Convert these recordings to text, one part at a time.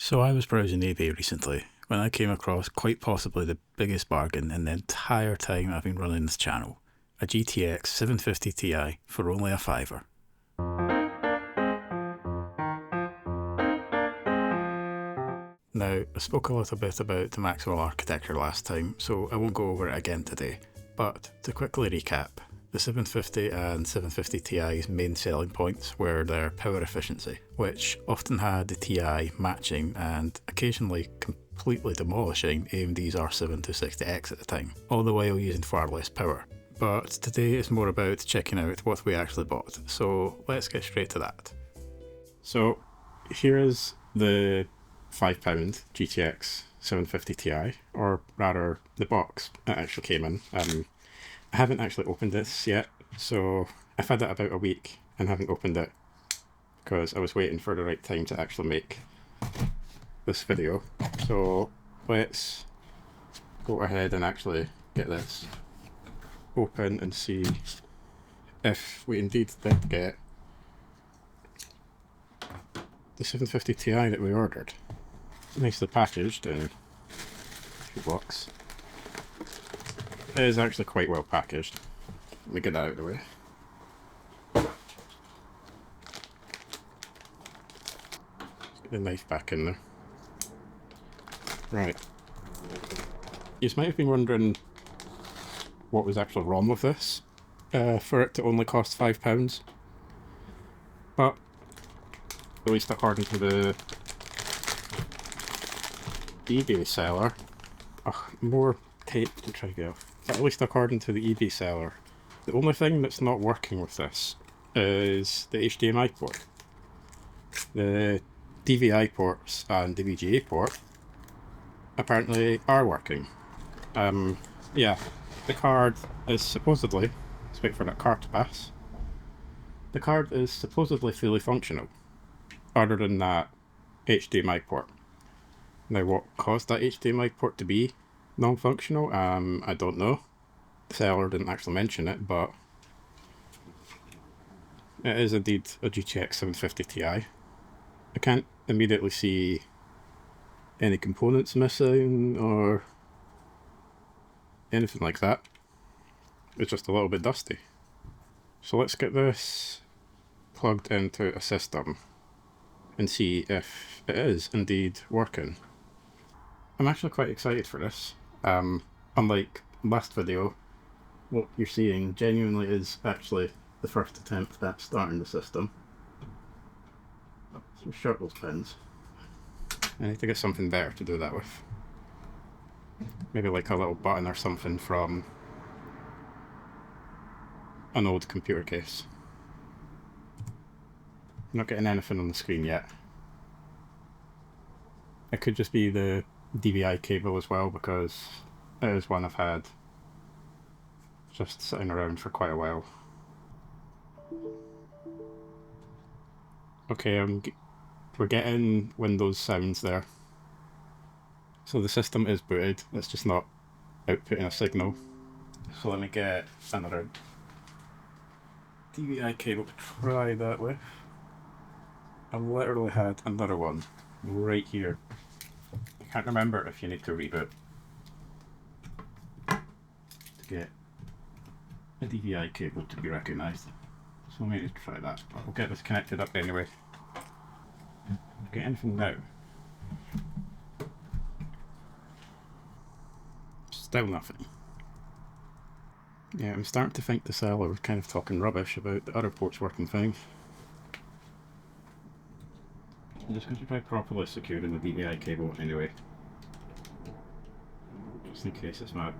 So I was browsing eBay recently when I came across quite possibly the biggest bargain in the entire time I've been running this channel, a GTX 750 Ti for only a fiver. Now, I spoke a little bit about the Maxwell architecture last time, so I won't go over it again today, but to quickly recap, the 750 and 750 Ti's main selling points were their power efficiency, which often had the Ti matching and occasionally completely demolishing AMD's R7 260X at the time, all the while using far less power. But today is more about checking out what we actually bought, so let's get straight to that. So here is the £5 GTX 750 Ti, or rather the box it actually came in. I haven't actually opened this yet, so I've had it about a week and haven't opened it because I was waiting for the right time to actually make this video. So let's go ahead and actually get this open and see if we indeed did get the 750 Ti that we ordered. Nicely packaged in a box. It is actually quite well packaged. Let me get that out of the way. Let's get the knife back in there. Right. You might have been wondering what was actually wrong with this for it to only cost £5. But at least according to the eBay seller, more tape to try to get off. At least according to the eBay seller, the only thing that's not working with this is the HDMI port. The DVI ports and the VGA port apparently are working. Yeah, the card is supposedly, let's wait for that card to pass. The card is supposedly fully functional, other than that HDMI port. Now what caused that HDMI port to be non-functional, I don't know. The seller didn't actually mention it, but it is indeed a GTX 750 Ti. I can't immediately see any components missing or anything like that. It's just a little bit dusty. So let's get this plugged into a system and see if it is indeed working. I'm actually quite excited for this. Unlike last video, what you're seeing genuinely is actually the first attempt at starting the system. So short those pins. I need to get something better to do that with. Maybe like a little button or something from an old computer case. I'm not getting anything on the screen yet. It could just be the DVI cable as well, because it is one I've had just sitting around for quite a while. Okay, we're getting Windows sounds there. So the system is booted, it's just not outputting a signal. So let me get another DVI cable to try that with. I literally had another one right here. I can't remember if you need to reboot to get a DVI cable to be recognised. So I need to try that, but we'll get this connected up anyway. Get anything now? Still nothing. Yeah, I'm starting to think the seller was kind of talking rubbish about the other ports working fine. I'm just going to try properly securing the DVI cable anyway, just in case it's not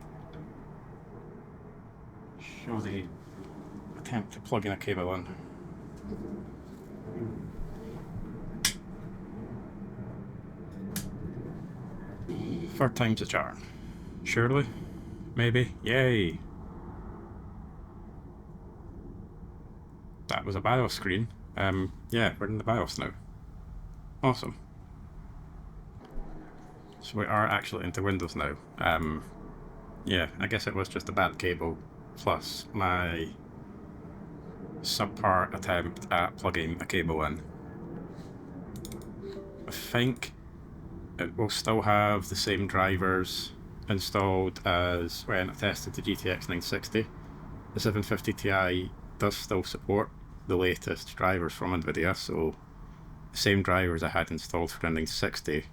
show the attempt to plug in a cable in. Third time's a charm. Surely? Maybe? Yay! That was a BIOS screen. Yeah, we're in the BIOS now. Awesome. So we are actually into Windows now. Yeah, I guess it was just a bad cable, plus my subpar attempt at plugging a cable in. I think it will still have the same drivers installed as when I tested the GTX 960. The 750 Ti does still support the latest drivers from NVIDIA, so the same drivers I had installed for the 960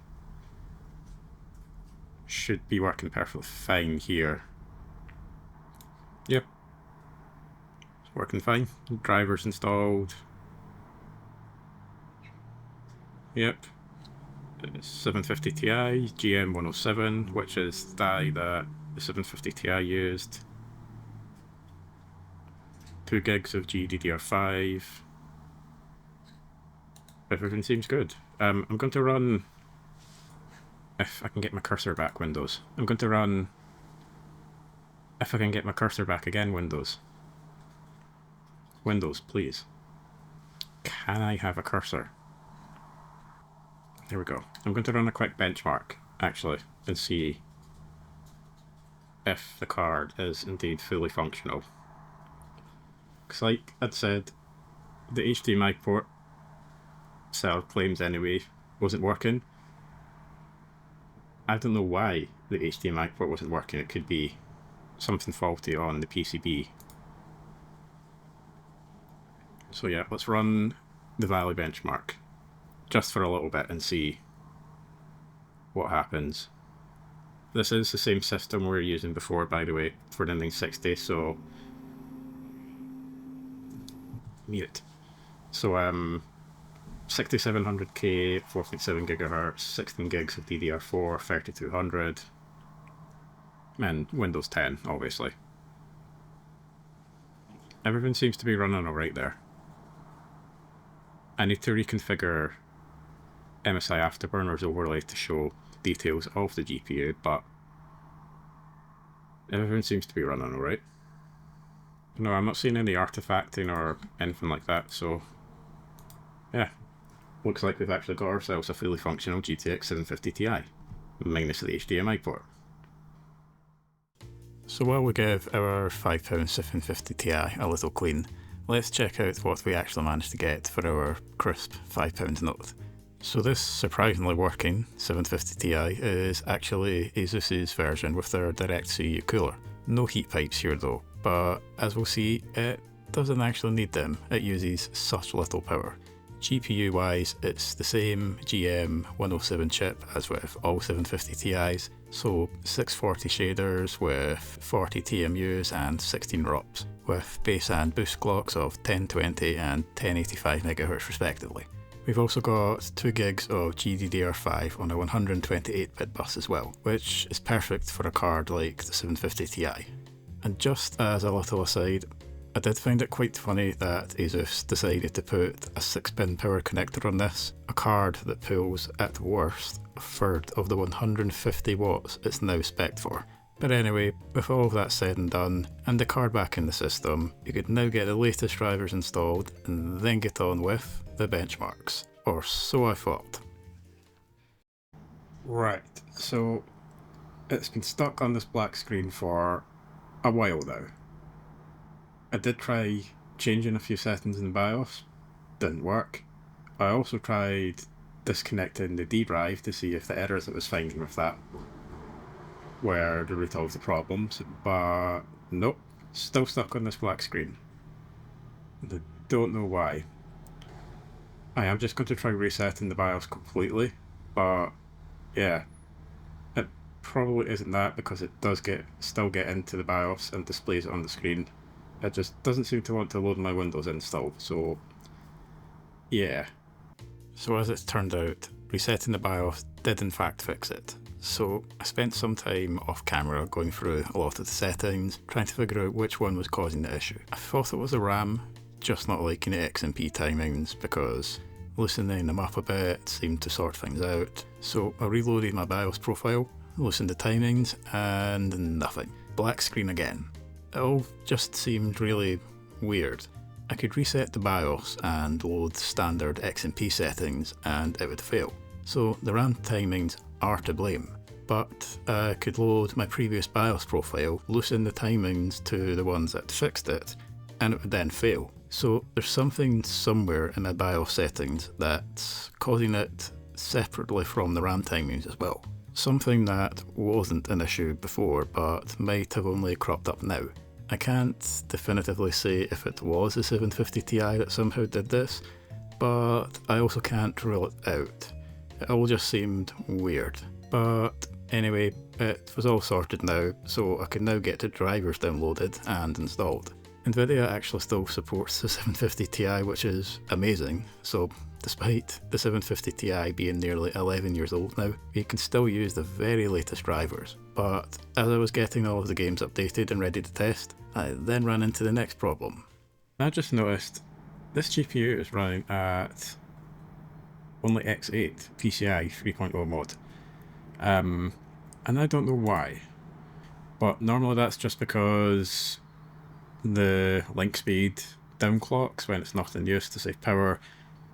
should be working perfectly fine here. Yep, it's working fine. Drivers installed. Yep. 750 Ti, GM107, which is the die that the 750 Ti used. 2 gigs of GDDR5. Everything seems good. I'm going to run, if I can get my cursor back, Windows. I'm going to run, if I can get my cursor back again, Windows. Windows, please. Can I have a cursor? There we go. I'm going to run a quick benchmark, actually, and see if the card is indeed fully functional. Because like I'd said, the HDMI port, seller claims anyway, wasn't working. I don't know why the HDMI port wasn't working. It could be something faulty on the PCB. So yeah, let's run the Valley benchmark just for a little bit and see what happens. This is the same system we were using before, by the way, for the 960, so mute. So 6700K, 4.7 GHz, 16 gigs of DDR4, 3200, and Windows 10, obviously. Everything seems to be running alright there. I need to reconfigure MSI Afterburner's overlay to show details of the GPU, but everything seems to be running alright. No, I'm not seeing any artifacting or anything like that, so yeah. Looks like we've actually got ourselves a fully functional GTX 750 Ti, minus the HDMI port. So while we give our £5 750 Ti a little clean, let's check out what we actually managed to get for our crisp £5 note. So this surprisingly working 750 Ti is actually ASUS's version with their direct CU cooler. No heat pipes here though, but as we'll see, it doesn't actually need them, it uses such little power. GPU wise, it's the same GM107 chip as with all 750 Ti's, so 640 shaders with 40 TMUs and 16 ROPs, with base and boost clocks of 1020 and 1085 MHz respectively. We've also got 2 gigs of GDDR5 on a 128-bit bus as well, which is perfect for a card like the 750 Ti. And just as a little aside, I did find it quite funny that ASUS decided to put a 6-pin power connector on this, a card that pulls, at worst, a third of the 150 watts it's now spec'd for. But anyway, with all of that said and done, and the card back in the system, you could now get the latest drivers installed and then get on with the benchmarks. Or so I thought. Right, so it's been stuck on this black screen for a while now. I did try changing a few settings in the BIOS, didn't work. I also tried disconnecting the D drive to see if the errors it was finding with that were the root of the problems, but nope, still stuck on this black screen. I don't know why. I am just going to try resetting the BIOS completely, but yeah, it probably isn't that because it does still get into the BIOS and displays it on the screen. It just doesn't seem to want to load my Windows install, so yeah. So as it's turned out, resetting the BIOS did in fact fix it. So I spent some time off camera going through a lot of the settings, trying to figure out which one was causing the issue. I thought it was the RAM, just not liking the XMP timings because loosening them up a bit seemed to sort things out. So I reloaded my BIOS profile, loosened the timings, and nothing. Black screen again. It all just seemed really weird. I could reset the BIOS and load standard XMP settings and it would fail. So the RAM timings are to blame. But I could load my previous BIOS profile, loosen the timings to the ones that fixed it, and it would then fail. So there's something somewhere in my BIOS settings that's causing it separately from the RAM timings as well. Something that wasn't an issue before, but might have only cropped up now. I can't definitively say if it was the 750 Ti that somehow did this, but I also can't rule it out. It all just seemed weird. But anyway, it was all sorted now, so I can now get the drivers downloaded and installed. Nvidia actually still supports the 750 Ti, which is amazing, so despite the 750 Ti being nearly 11 years old now, we can still use the very latest drivers. But as I was getting all of the games updated and ready to test, I then ran into the next problem. I just noticed this GPU is running at only X8 PCI 3.0 mode. And I don't know why, but normally that's just because the link speed downclocks when it's not in use to save power,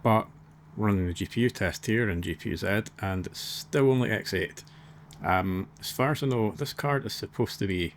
but running the GPU test here in GPU Z, and it's still only X8. As far as I know, this card is supposed to be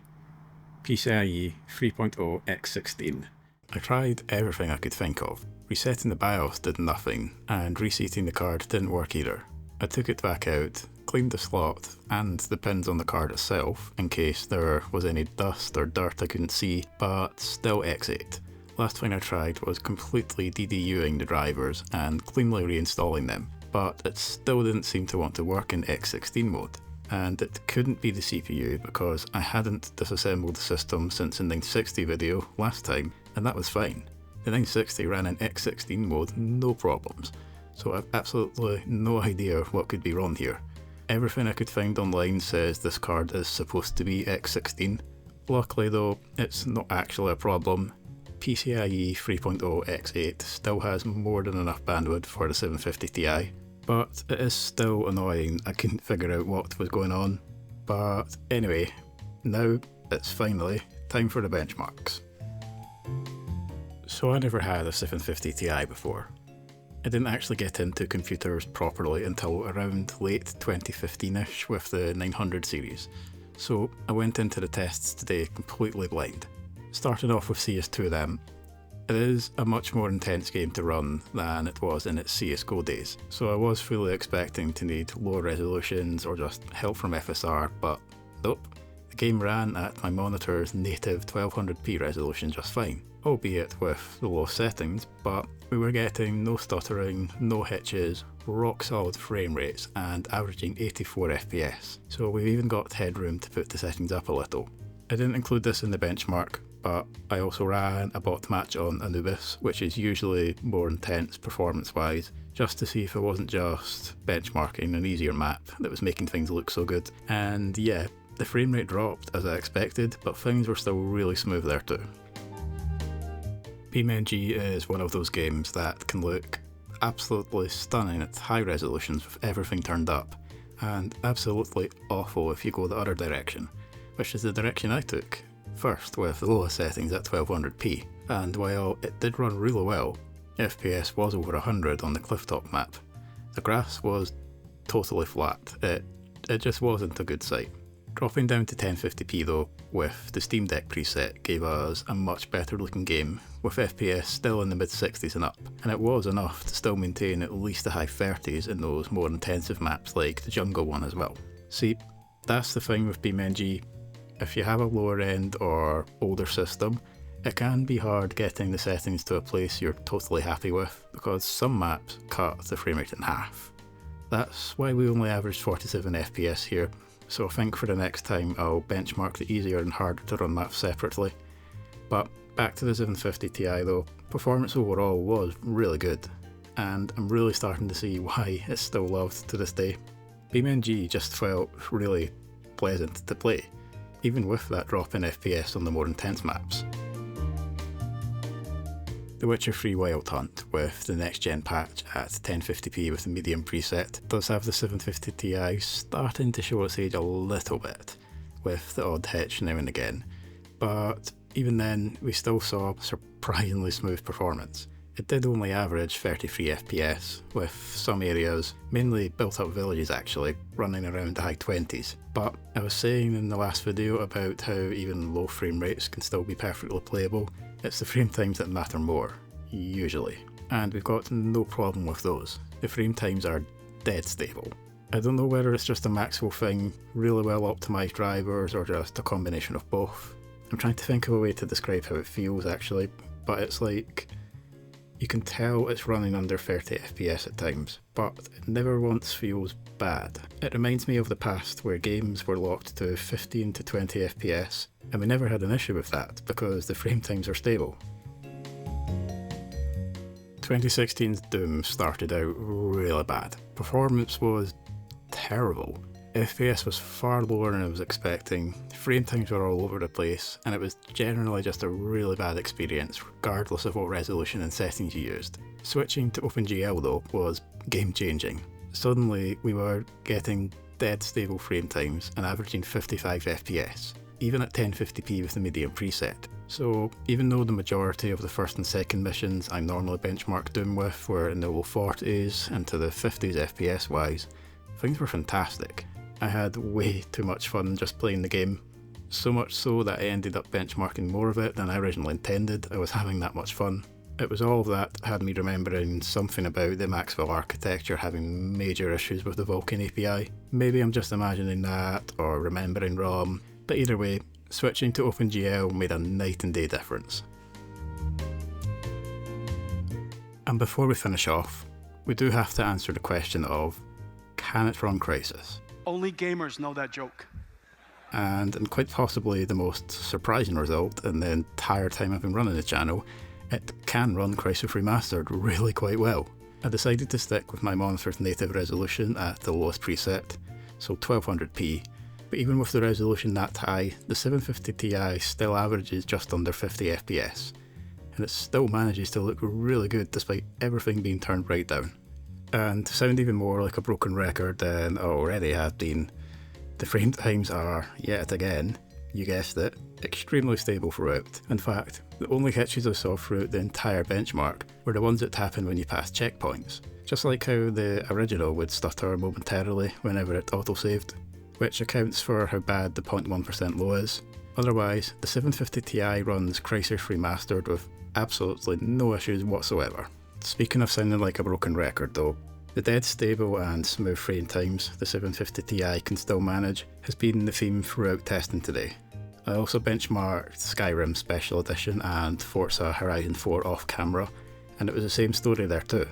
PCIe 3.0 X16. I tried everything I could think of. Resetting the BIOS did nothing, and reseating the card didn't work either. I took it back out, cleaned the slot and the pins on the card itself in case there was any dust or dirt I couldn't see, but still X8. Last thing I tried was completely DDUing the drivers and cleanly reinstalling them, but it still didn't seem to want to work in X16 mode. And it couldn't be the CPU because I hadn't disassembled the system since the 960 video last time, and that was fine. The 960 ran in X16 mode, no problems, so I've absolutely no idea what could be wrong here. Everything I could find online says this card is supposed to be X16. Luckily though, it's not actually a problem. PCIe 3.0 X8 still has more than enough bandwidth for the 750 Ti, but it is still annoying. I couldn't figure out what was going on. But anyway, now it's finally time for the benchmarks. So I never had a 750 Ti before. I didn't actually get into computers properly until around late 2015ish with the 900 series, so I went into the tests today completely blind. Starting off with CS2 then. It is a much more intense game to run than it was in its CSGO days, so I was fully expecting to need lower resolutions or just help from FSR, but nope. The game ran at my monitor's native 1200p resolution just fine, albeit with the low settings, but we were getting no stuttering, no hitches, rock solid frame rates and averaging 84 FPS, so we've even got headroom to put the settings up a little. I didn't include this in the benchmark, but I also ran a bot match on Anubis, which is usually more intense performance wise, just to see if it wasn't just benchmarking an easier map that was making things look so good. And yeah, the frame rate dropped as I expected, but things were still really smooth there too. BeamNG is one of those games that can look absolutely stunning at high resolutions with everything turned up, and absolutely awful if you go the other direction, which is the direction I took, first with the lowest settings at 1200p, and while it did run really well, FPS was over 100 on the clifftop map, the grass was totally flat, it just wasn't a good sight. Dropping down to 1050p though, with the Steam Deck preset, gave us a much better looking game, with FPS still in the mid 60s and up, and it was enough to still maintain at least the high 30s in those more intensive maps like the jungle one as well. See, that's the thing with BeamNG. If you have a lower end or older system, it can be hard getting the settings to a place you're totally happy with, because some maps cut the frame rate in half. That's why we only averaged 47 FPS here, so I think for the next time I'll benchmark the easier and harder to run maps separately. But back to the 750 Ti though, performance overall was really good, and I'm really starting to see why it's still loved to this day. BeamNG just felt really pleasant to play, even with that drop in FPS on the more intense maps. The Witcher 3 Wild Hunt, with the next gen patch at 1050p with the medium preset, does have the 750 Ti starting to show its age a little bit, with the odd hitch now and again, but even then we still saw surprisingly smooth performance. It did only average 33 FPS, with some areas, mainly built up villages actually, running around the high 20s. But I was saying in the last video about how even low frame rates can still be perfectly playable. It's the frame times that matter more, usually. And we've got no problem with those. The frame times are dead stable. I don't know whether it's just a Maxwell thing, really well optimised drivers, or just a combination of both. I'm trying to think of a way to describe how it feels actually, but it's like you can tell it's running under 30 FPS at times, but it never once feels bad. It reminds me of the past where games were locked to 15 to 20 FPS, and we never had an issue with that because the frame times are stable. 2016's Doom started out really bad. Performance was terrible. FPS was far lower than I was expecting, frame times were all over the place, and it was generally just a really bad experience regardless of what resolution and settings you used. Switching to OpenGL though was game changing. Suddenly we were getting dead stable frame times and averaging 55 FPS, even at 1050p with the medium preset. So even though the majority of the first and second missions I normally benchmark Doom with were in the low 40s and to the 50s FPS wise, things were fantastic. I had way too much fun just playing the game, so much so that I ended up benchmarking more of it than I originally intended. I was having that much fun. It was all of that had me remembering something about the Maxwell architecture having major issues with the Vulkan API. Maybe I'm just imagining that or remembering wrong, but either way, switching to OpenGL made a night and day difference. And before we finish off, we do have to answer the question of, can it run Crysis? Only gamers know that joke. And quite possibly the most surprising result in the entire time I've been running the channel, it can run Crysis Remastered really quite well. I decided to stick with my monitor's native resolution at the lowest preset, so 1200p, but even with the resolution that high, the 750 Ti still averages just under 50 FPS, and it still manages to look really good despite everything being turned right down. And to sound even more like a broken record than I already have been, the frame times are, yet again, you guessed it, extremely stable throughout. In fact, the only hitches I saw throughout the entire benchmark were the ones that happen when you pass checkpoints, just like how the original would stutter momentarily whenever it autosaved, which accounts for how bad the 0.1% low is. Otherwise, the 750 Ti runs Crysis Remastered with absolutely no issues whatsoever. Speaking of sounding like a broken record though, the dead stable and smooth frame times the 750 Ti can still manage has been the theme throughout testing today. I also benchmarked Skyrim Special Edition and Forza Horizon 4 off camera, and it was the same story there too.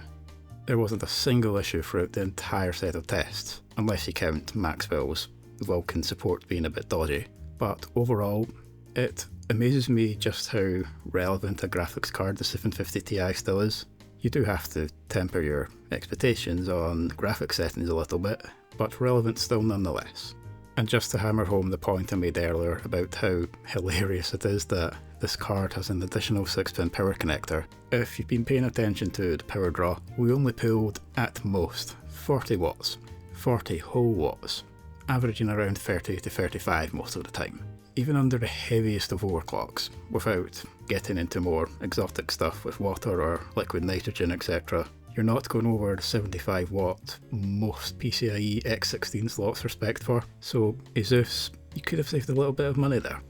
There wasn't a single issue throughout the entire set of tests, unless you count Maxwell's Vulkan support being a bit dodgy. But overall, it amazes me just how relevant a graphics card the 750 Ti still is. You do have to temper your expectations on graphics settings a little bit, but relevant still nonetheless. And just to hammer home the point I made earlier about how hilarious it is that this card has an additional 6-pin power connector, if you've been paying attention to the power draw, we only pulled at most 40 watts, 40 whole watts, averaging around 30 to 35 most of the time. Even under the heaviest of overclocks, without getting into more exotic stuff with water or liquid nitrogen etc, you're not going over the 75 watt most PCIe X16 slots are spec'd for, so Zeus, you could have saved a little bit of money there.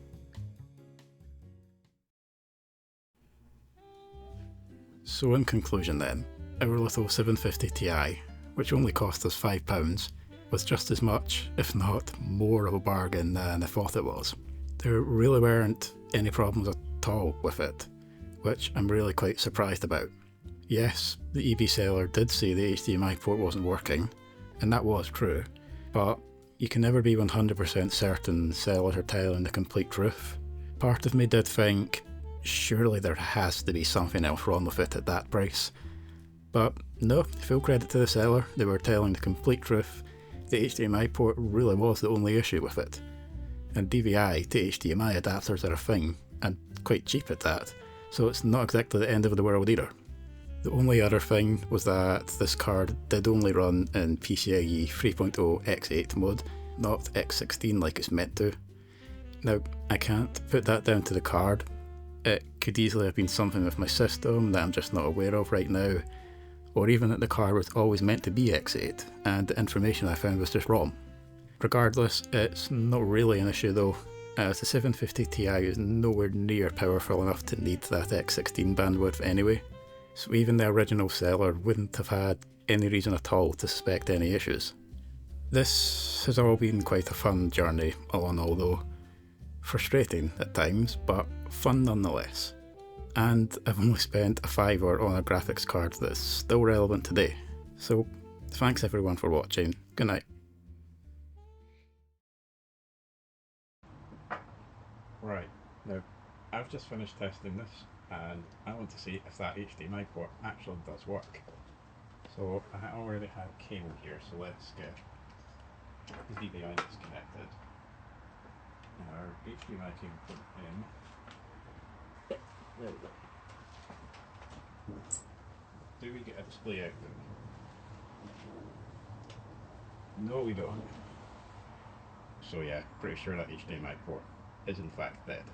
So in conclusion then, our little 750 Ti, which only cost us £5, was just as much, if not more of a bargain than I thought it was. There really weren't any problems at all with it, which I'm really quite surprised about. Yes, the EV seller did say the HDMI port wasn't working, and that was true, but you can never be 100% certain sellers are telling the complete truth. Part of me did think, surely there has to be something else wrong with it at that price. But no, full credit to the seller, they were telling the complete truth. The HDMI port really was the only issue with it. And DVI to HDMI adapters are a thing, and quite cheap at that, so it's not exactly the end of the world either. The only other thing was that this card did only run in PCIe 3.0 X8 mode, not X16 like it's meant to. Now, I can't put that down to the card. It could easily have been something with my system that I'm just not aware of right now, or even that the card was always meant to be X8, and the information I found was just wrong. Regardless, it's not really an issue though, as the 750 Ti is nowhere near powerful enough to need that X16 bandwidth anyway. so even the original seller wouldn't have had any reason at all to suspect any issues. This has all been quite a fun journey along, although frustrating at times, but fun nonetheless. And I've only spent a £5 on a graphics card that's still relevant today. So thanks everyone for watching. Good night. Right, now I've just finished testing this and I want to see if that HDMI port actually does work. So I already have a cable here, so let's get the DVI that's connected. Our HDMI cable put in. There we go. Do we get a display output? No, we don't. So yeah, pretty sure that HDMI port is in fact dead.